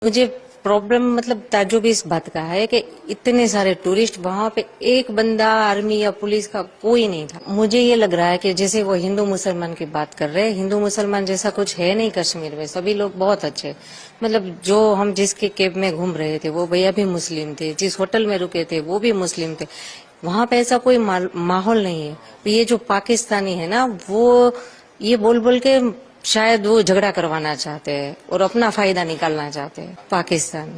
मुझे प्रॉब्लम मतलब ताज्जुब इस बात का है कि इतने सारे टूरिस्ट वहां पे एक बंदा आर्मी या पुलिस का कोई नहीं था। मुझे ये लग रहा है कि जैसे वो हिंदू मुसलमान की बात कर रहे हैं, हिंदू मुसलमान जैसा कुछ है नहीं कश्मीर में। सभी लोग बहुत अच्छे, मतलब जो हम जिसके कैब में घूम रहे थे वो भैया भी मुस्लिम थे, जिस होटल में रुके थे वो भी मुस्लिम थे। वहां पे ऐसा कोई माहौल नहीं है। ये जो पाकिस्तानी है ना, वो ये बोल बोल के शायद वो झगड़ा करवाना चाहते हैं और अपना फायदा निकालना चाहते हैं। पाकिस्तान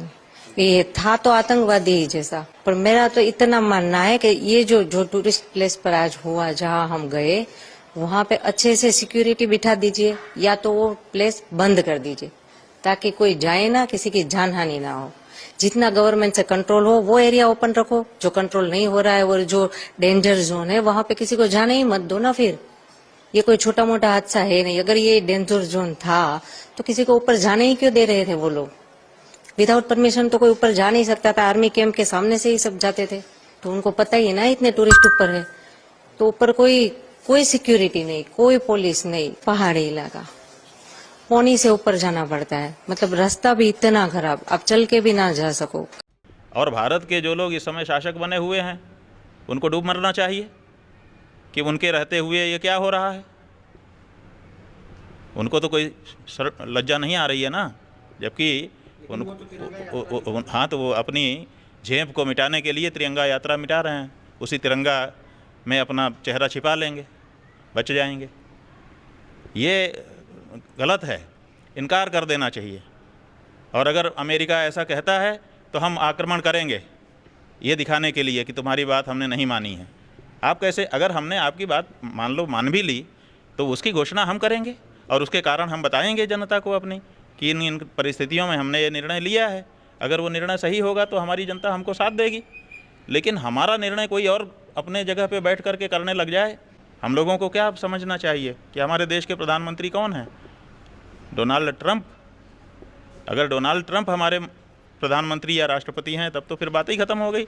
ये था तो आतंकवादी ही जैसा, पर मेरा तो इतना मानना है कि ये जो टूरिस्ट प्लेस पर आज हुआ, जहां हम गए, वहां पे अच्छे से सिक्योरिटी बिठा दीजिए या तो वो प्लेस बंद कर दीजिए ताकि कोई जाए ना, किसी की जान हानि ना हो। जितना गवर्नमेंट से कंट्रोल हो वो एरिया ओपन रखो, जो कंट्रोल नहीं हो रहा है और जो डेंजर जोन है वहां पे किसी को जाने ही मत दो ना। फिर ये कोई छोटा मोटा हादसा है नहीं। अगर ये डेंजर जोन था तो किसी को ऊपर जाने ही क्यों दे रहे थे वो लोग? विदाउट परमिशन तो कोई ऊपर जा नहीं सकता था। आर्मी कैंप के सामने से ही सब जाते थे, तो उनको पता ही ना इतने टूरिस्ट ऊपर है। तो ऊपर कोई सिक्योरिटी नहीं, कोई पुलिस नहीं, पहाड़ी इलाका, पौनी से ऊपर जाना पड़ता है। मतलब रास्ता भी इतना खराब, आप चल के भी ना जा सको। और भारत के जो लोग इस समय शासक बने हुए हैं उनको डूब मरना चाहिए कि उनके रहते हुए ये क्या हो रहा है। उनको तो कोई लज्जा नहीं आ रही है ना, जबकि हाँ, तो वो अपनी झेप को मिटाने के लिए तिरंगा यात्रा मिटा रहे हैं। उसी तिरंगा में अपना चेहरा छिपा लेंगे, बच जाएंगे। ये गलत है, इनकार कर देना चाहिए। और अगर अमेरिका ऐसा कहता है तो हम आक्रमण करेंगे, ये दिखाने के लिए कि तुम्हारी बात हमने नहीं मानी है। आप कैसे, अगर हमने आपकी बात मान भी ली तो उसकी घोषणा हम करेंगे और उसके कारण हम बताएंगे जनता को अपनी कि इन परिस्थितियों में हमने ये निर्णय लिया है। अगर वो निर्णय सही होगा तो हमारी जनता हमको साथ देगी। लेकिन हमारा निर्णय कोई और अपने जगह पे बैठ करके करने लग जाए। हम लोगों को क्या समझना चाहिए कि हमारे देश के प्रधानमंत्री कौन हैं? Donald Trump. अगर डोनाल्ड ट्रंप हमारे प्रधानमंत्री या राष्ट्रपति हैं तब तो फिर बात ही खत्म हो गई।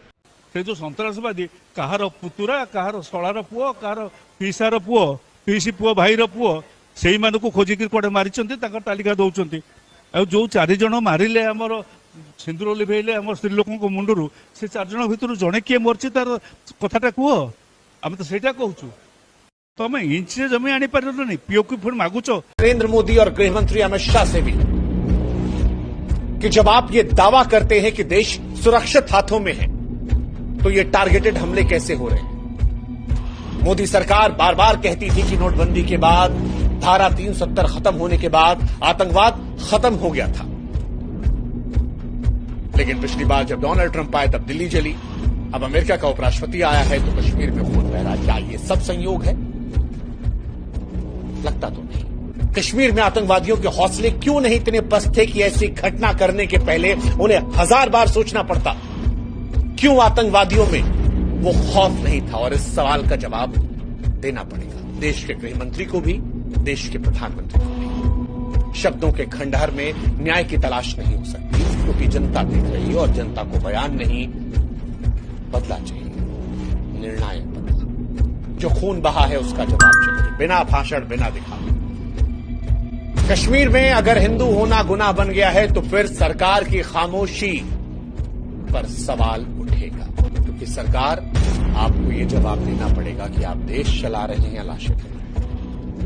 से जो सन्त्रासवादी कहार पुतुरा, कहार शଳାର पुओ, कहार पिसार पुओ, पिसी पुओ, भाईर पुओ, से मानक खोजिक कड़े मारी तालिका दौरान। जो 4 जन मारे आमर सिंदूर लिभेले आम स्त्री लोक मुंडू, से 4 जन भितर जड़े किए मरची तार कथाटा कह। आम तो सेटा कहूँ तुम इंच जमी आनी पार नहीं, पीओ की फिर मागुच। नरेंद्र मोदी और गृह मंत्री अमित शाह से भी कि जब आप ये दावा करते हैं कि देश सुरक्षित हाथों में है तो ये टारगेटेड हमले कैसे हो रहे हैं? मोदी सरकार बार बार कहती थी कि नोटबंदी के बाद, धारा 370 खत्म होने के बाद आतंकवाद खत्म हो गया था। लेकिन पिछली बार जब डोनाल्ड ट्रंप आए तब दिल्ली जली, अब अमेरिका का उपराष्ट्रपति आया है तो कश्मीर में खून बह रहा। क्या ये सब संयोग है? लगता तो नहीं। कश्मीर में आतंकवादियों के हौसले क्यों नहीं इतने पस्त थे कि ऐसी घटना करने के पहले उन्हें 1000 बार सोचना पड़ता? क्यों आतंकवादियों में वो खौफ नहीं था? और इस सवाल का जवाब देना पड़ेगा देश के गृह मंत्री को भी, देश के प्रधानमंत्री को भी। शब्दों के खंडहर में न्याय की तलाश नहीं हो सकती, क्योंकि जनता देख रही है और जनता को बयान नहीं, बदला चाहिए, निर्णायक बदला। जो खून बहा है उसका जवाब चाहिए, बिना भाषण, बिना दिखावे। कश्मीर में अगर हिंदू होना गुनाह बन गया है तो फिर सरकार की खामोशी पर सवाल उठेगा, क्योंकि सरकार, आपको ये जवाब देना पड़ेगा कि आप देश चला रहे हैं या लाशें कर रहे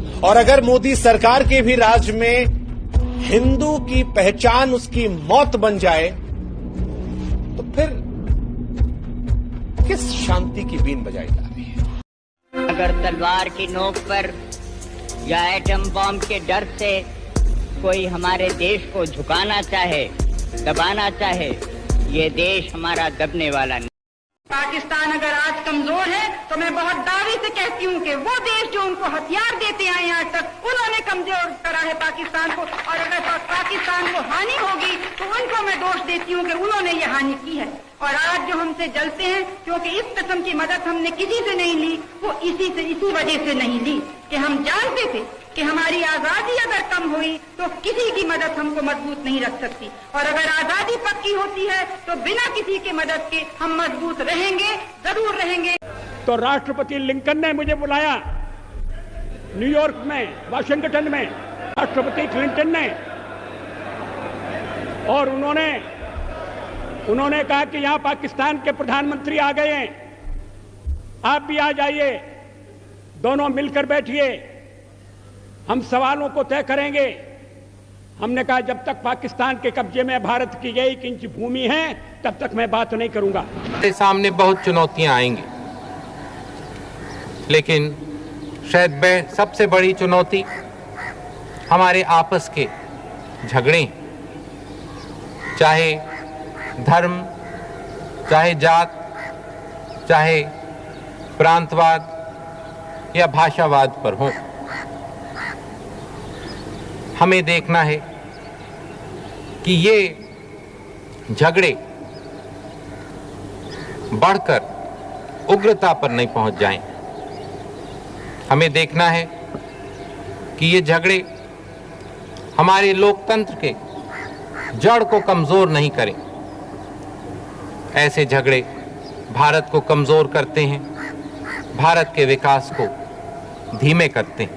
हैं। और अगर मोदी सरकार के भी राज में हिंदू की पहचान उसकी मौत बन जाए तो फिर किस शांति की बीन बजाई जा रही है? अगर तलवार की नोक पर या एटम बम के डर से कोई हमारे देश को झुकाना चाहे, दबाना चाहे, ये देश हमारा दबने वाला नहीं। पाकिस्तान अगर आज कमजोर है तो मैं बहुत दावे से कहती हूँ कि वो देश जो उनको हथियार देते आए आज तक, उन्होंने कमजोर करा है पाकिस्तान को। और अगर पाकिस्तान को हानि होगी तो उनको मैं दोष देती हूँ कि उन्होंने ये हानि की है। और आज जो हमसे जलते हैं, क्योंकि इस किस्म की मदद हमने किसी से नहीं ली, वो इसी वजह से नहीं ली कि हम जानते थे कि हमारी आजादी अगर कम हुई तो किसी की मदद हमको मजबूत नहीं रख सकती। और अगर आजादी पक्की होती है तो बिना किसी की मदद के हम मजबूत रहेंगे, जरूर रहेंगे। तो राष्ट्रपति लिंकन ने मुझे बुलाया न्यूयॉर्क में, वाशिंगटन में। राष्ट्रपति क्लिंटन ने और उन्होंने कहा कि यहां पाकिस्तान के प्रधानमंत्री आ गए हैं, आप भी आ जाइए, दोनों मिलकर बैठिए, हम सवालों को तय करेंगे। हमने कहा जब तक पाकिस्तान के कब्जे में भारत की 1 इंच भूमि है तब तक मैं बात नहीं करूंगा। हमारे सामने बहुत चुनौतियां आएंगी, लेकिन शायद सबसे बड़ी चुनौती हमारे आपस के झगड़े, चाहे धर्म, चाहे जात, चाहे प्रांतवाद या भाषावाद पर हो। हमें देखना है कि ये झगड़े बढ़कर उग्रता पर नहीं पहुंच जाएं। हमें देखना है कि ये झगड़े हमारे लोकतंत्र के जड़ को कमजोर नहीं करें। ऐसे झगड़े भारत को कमजोर करते हैं, भारत के विकास को धीमे करते हैं।